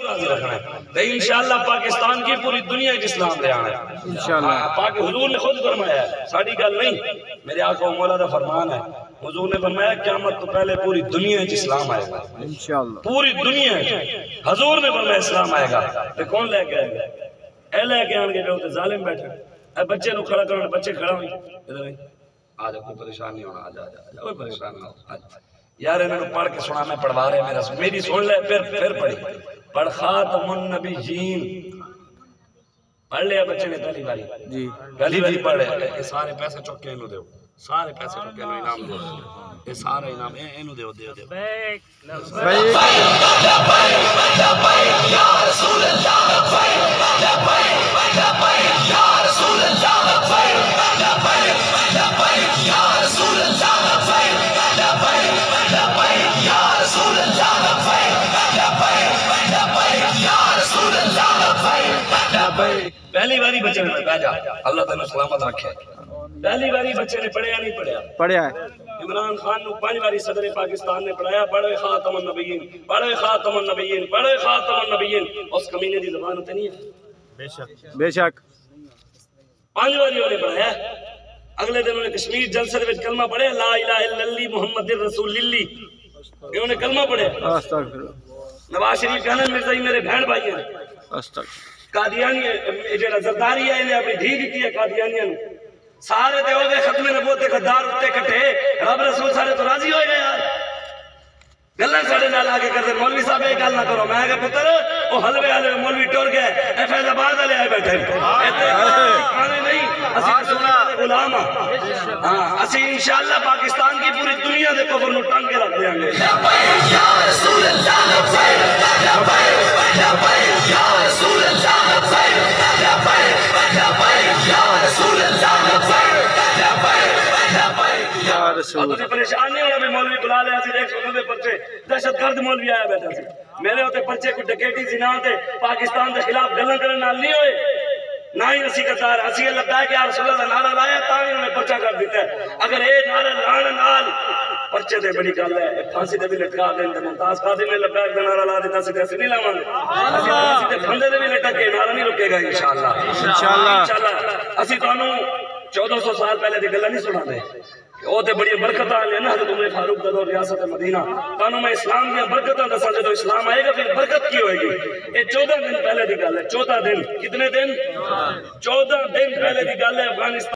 راضی رکھنا ہے تو انشاءاللہ پاکستان کی پوری دنیا کے اسلام لے آنا ہے انشاءاللہ۔ پاک حضور نے خود فرمایا ہے، ساڑھی گل نہیں، میرے آقا و مولا دا فرمان ہے، حضور نے فرمایا قیامت تو پہلے پوری دنیا کے اسلام آئے گا انشاءاللہ، پوری دنیا حضور نے فرمایا اسلام آئے گا۔ تو کون لے کے آئے گا؟ اے لے کے آن کے جو تے ظالم بیٹھے، اے بچے نو کھڑا کرنے، بچے کھڑا ہوئی ادھر آئی، آجا کوئی پریشان نہیں ہونا، آجا کوئی پریشان نہ ہو، یار انہوں نے پڑھ کے سنا، میں پڑھوا رہے ہیں میری سن لے، پھر پڑھی پڑھ خاتم النبیین، پڑھ لیا بچے نے پہلی باری پڑھ لیا، سارے پیسے چکے انہوں دے، سارے پیسے چکے انہوں انعام دے، یہ سارا انعام انہوں دے دے پہلی باری بچے نے پڑھا، جا اللہ تعالیٰ سلامت رکھے، پہلی باری بچے نے پڑھیا نہیں پڑھیا ہے، عمران خان نو 5 باری صدر پاکستان نے پڑھایا، پڑھے خاتم النبیین، پڑھے خاتم النبیین، پڑھے خاتم النبیین، اس کمینے دی زبان ہوتے نہیں ہے بے شک 5 باری انہیں پڑھایا۔ اگلے دن انہیں کشمیر جلسے وچ کلمہ پڑھے، لا الہ الا اللہ محمد رسول اللہ، انہوں نے کلمہ پڑھے۔ نواز شریف کہنا مرزائی میرے بہن بھائی ہیں، قادیانی جیڑا زرداری ہے انہیں اپنی دھی دیتی ہے قادیانیاں، سارے دے ہو گئے ختم نبوت خدار اتے کٹھے، رب رسول سارے تو راضی ہوئے گئے یار، گلہ سارے نال آگے کرتے، مولوی صاحب ایک گل نہ کرو، میں کہا پتر وہ حلوے والے مولوی ٹور گئے، اے فیض آباد والے آئے بیٹھے، کھانے نہیں، اسی رسول غلام ہاں، اسی انشاءاللہ پاکستان کی پوری دنیا دے کفر نو ٹنگ کے رکھ دیں گے۔ یا رسول اللہ لبیک لبیک لبیک یا رسول اللہ لبیک لبیک لبیک یا رسول اللہ لبیک لبیک لبیک یا رسول اللہ۔ تجھے پریشان نہیں ہونا بھی مولوی بلا لے، اسی 190 پرچے دہشت گرد مولوی آیا بیٹھا سی، میرے ہوتے پرچے کوئی ڈکیٹی زنا تے پاکستان دے خلاف گلن کرنے نال نہیں ہوئے، نہ ہی اسی قطار اسی اللہ ہے کہ یا رسول اللہ نعرہ لایا تا انہوں نے پرچہ کر دیتا ہے، اگر اے نعرہ لانا نال پرچے دے بڑی گل ہے، پھانسی دے بھی لٹکا دیں دے ممتاز قادم نے لبیک دا نعرہ لا دیتا سکتے ایسے نہیں لاؤں گے، اسی پھانسی دے پھندے دے بھی لٹک کے نعرہ نہیں رکے گا انشاءاللہ۔ اسی تو انہوں 1400 سال پہلے دی گلہ نہیں سنا دے، وہ تے بڑی برکتہ آلے نا حضرت عمر فاروق دلو ریاست مدینہ، کانوں میں اسلام دیا برکتہ دسا جدو اسلام آئے گا پھر برکت کی ہوئے گی۔ یہ 14 دن پہلے دی گل ہے، 14 دن، کتنے دن؟ 14 دن پہلے دی گل ہے افغانستان